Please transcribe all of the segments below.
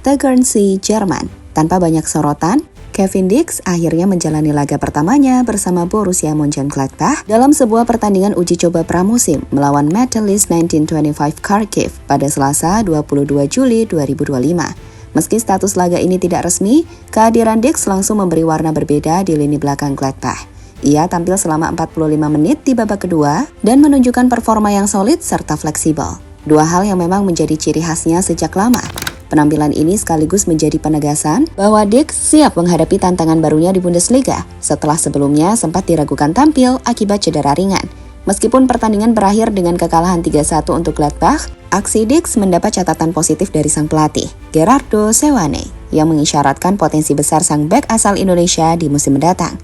Tegernsee, Jerman. Tanpa banyak sorotan, Kevin Dix akhirnya menjalani laga pertamanya bersama Borussia Mönchengladbach dalam sebuah pertandingan uji coba pramusim melawan Metalist 1925 Kharkiv pada Selasa 22 Juli 2025. Meski status laga ini tidak resmi, kehadiran Dix langsung memberi warna berbeda di lini belakang Gladbach. Ia tampil selama 45 menit di babak kedua dan menunjukkan performa yang solid serta fleksibel. Dua hal yang memang menjadi ciri khasnya sejak lama. Penampilan ini sekaligus menjadi penegasan bahwa Dix siap menghadapi tantangan barunya di Bundesliga setelah sebelumnya sempat diragukan tampil akibat cedera ringan. Meskipun pertandingan berakhir dengan kekalahan 3-1 untuk Gladbach, aksi Dix mendapat catatan positif dari sang pelatih, Gerardo Seoane, yang mengisyaratkan potensi besar sang bek asal Indonesia di musim mendatang.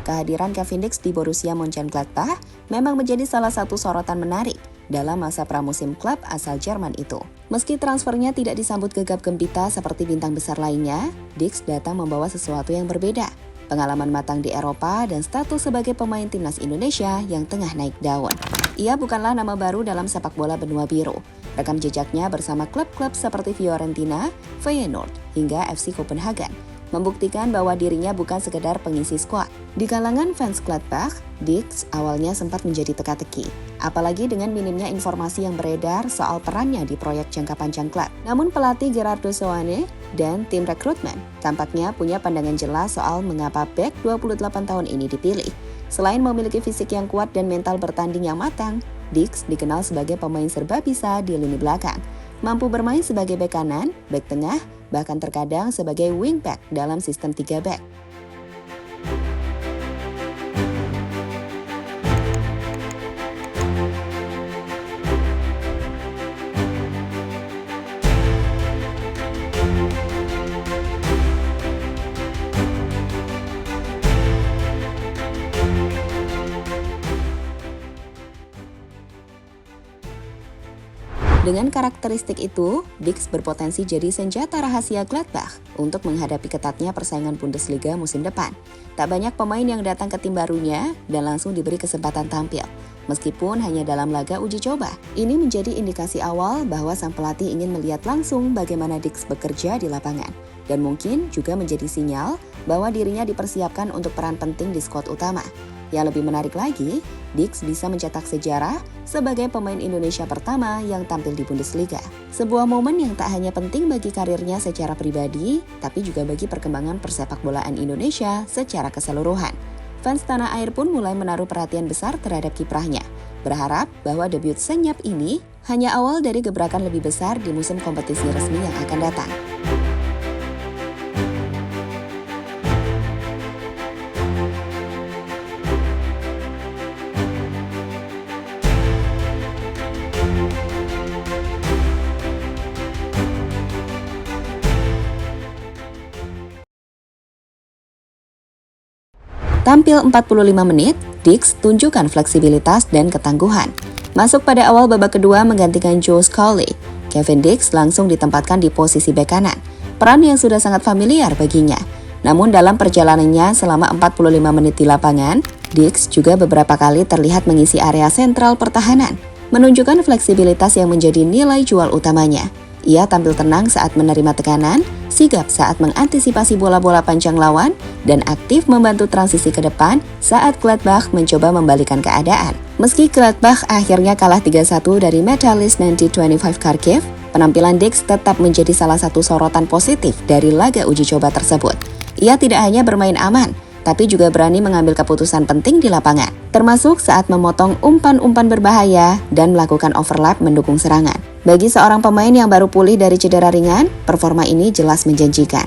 Kehadiran Kevin Dix di Borussia Mönchengladbach memang menjadi salah satu sorotan menarik dalam masa pramusim klub asal Jerman itu. Meski transfernya tidak disambut gegap gempita seperti bintang besar lainnya, Dix datang membawa sesuatu yang berbeda. Pengalaman matang di Eropa dan status sebagai pemain timnas Indonesia yang tengah naik daun. Ia bukanlah nama baru dalam sepak bola benua biru. Rekam jejaknya bersama klub-klub seperti Fiorentina, Feyenoord, hingga FC Copenhagen membuktikan bahwa dirinya bukan sekedar pengisi skuad. Di kalangan fans Gladbach, Dix awalnya sempat menjadi teka-teki, apalagi dengan minimnya informasi yang beredar soal perannya di proyek jangka panjang klub. Namun pelatih Gerardo Seoane dan tim rekrutmen tampaknya punya pandangan jelas soal mengapa bek 28 tahun ini dipilih. Selain memiliki fisik yang kuat dan mental bertanding yang matang, Dix dikenal sebagai pemain serba bisa di lini belakang. Mampu bermain sebagai bek kanan, bek tengah, bahkan terkadang sebagai wingback dalam sistem 3 back. Dengan karakteristik itu, Dix berpotensi jadi senjata rahasia Gladbach untuk menghadapi ketatnya persaingan Bundesliga musim depan. Tak banyak pemain yang datang ke tim barunya dan langsung diberi kesempatan tampil, meskipun hanya dalam laga uji coba. Ini menjadi indikasi awal bahwa sang pelatih ingin melihat langsung bagaimana Dix bekerja di lapangan, dan mungkin juga menjadi sinyal bahwa dirinya dipersiapkan untuk peran penting di skuad utama. Yang lebih menarik lagi, Dix bisa mencetak sejarah sebagai pemain Indonesia pertama yang tampil di Bundesliga. Sebuah momen yang tak hanya penting bagi karirnya secara pribadi, tapi juga bagi perkembangan persepak bolaan Indonesia secara keseluruhan. Fans tanah air pun mulai menaruh perhatian besar terhadap kiprahnya, berharap bahwa debut senyap ini hanya awal dari gebrakan lebih besar di musim kompetisi resmi yang akan datang. Tampil 45 menit, Dix tunjukkan fleksibilitas dan ketangguhan. Masuk pada awal babak kedua menggantikan Joe Scully, Kevin Dix langsung ditempatkan di posisi bek kanan, peran yang sudah sangat familiar baginya. Namun dalam perjalanannya selama 45 menit di lapangan, Dix juga beberapa kali terlihat mengisi area sentral pertahanan, menunjukkan fleksibilitas yang menjadi nilai jual utamanya. Ia tampil tenang saat menerima tekanan, sigap saat mengantisipasi bola-bola panjang lawan, dan aktif membantu transisi ke depan saat Gladbach mencoba membalikan keadaan. Meski Gladbach akhirnya kalah 3-1 dari Metalist 1925 Kharkiv, penampilan Dix tetap menjadi salah satu sorotan positif dari laga uji coba tersebut. Ia tidak hanya bermain aman, tapi juga berani mengambil keputusan penting di lapangan, termasuk saat memotong umpan-umpan berbahaya dan melakukan overlap mendukung serangan. Bagi seorang pemain yang baru pulih dari cedera ringan, performa ini jelas menjanjikan.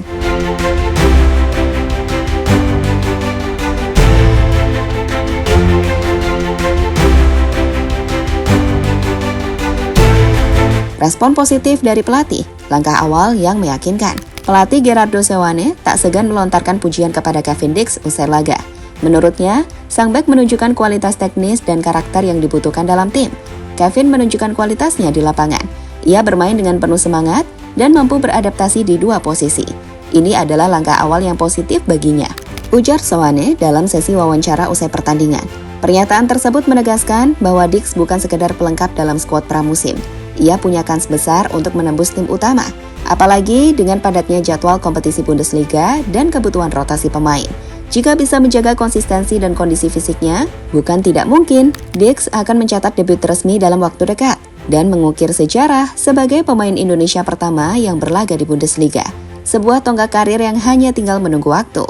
Respon positif dari pelatih, langkah awal yang meyakinkan. Pelatih Gerardo Seoane tak segan melontarkan pujian kepada Kevin Dix usai laga. Menurutnya, sang bek menunjukkan kualitas teknis dan karakter yang dibutuhkan dalam tim. Kevin menunjukkan kualitasnya di lapangan. Ia bermain dengan penuh semangat dan mampu beradaptasi di dua posisi. Ini adalah langkah awal yang positif baginya, ujar Soane dalam sesi wawancara usai pertandingan. Pernyataan tersebut menegaskan bahwa Dix bukan sekedar pelengkap dalam skuad pramusim. Ia punya kans besar untuk menembus tim utama, apalagi dengan padatnya jadwal kompetisi Bundesliga dan kebutuhan rotasi pemain. Jika bisa menjaga konsistensi dan kondisi fisiknya, bukan tidak mungkin Dix akan mencatat debut resmi dalam waktu dekat dan mengukir sejarah sebagai pemain Indonesia pertama yang berlaga di Bundesliga. Sebuah tonggak karir yang hanya tinggal menunggu waktu.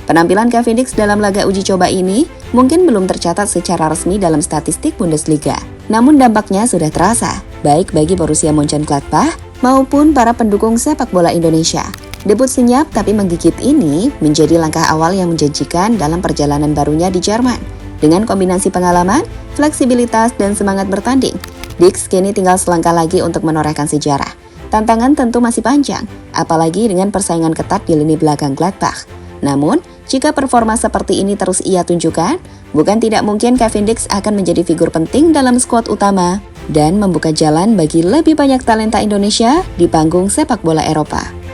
Penampilan Kevin Dix dalam laga uji coba ini mungkin belum tercatat secara resmi dalam statistik Bundesliga. Namun dampaknya sudah terasa, baik bagi Borussia Mönchengladbach maupun para pendukung sepak bola Indonesia. Debut senyap tapi menggigit ini menjadi langkah awal yang menjanjikan dalam perjalanan barunya di Jerman. Dengan kombinasi pengalaman, fleksibilitas, dan semangat bertanding, Dix kini tinggal selangkah lagi untuk menorehkan sejarah. Tantangan tentu masih panjang, apalagi dengan persaingan ketat di lini belakang Gladbach. Namun, jika performa seperti ini terus ia tunjukkan, bukan tidak mungkin Kevin Dix akan menjadi figur penting dalam skuad utama dan membuka jalan bagi lebih banyak talenta Indonesia di panggung sepak bola Eropa.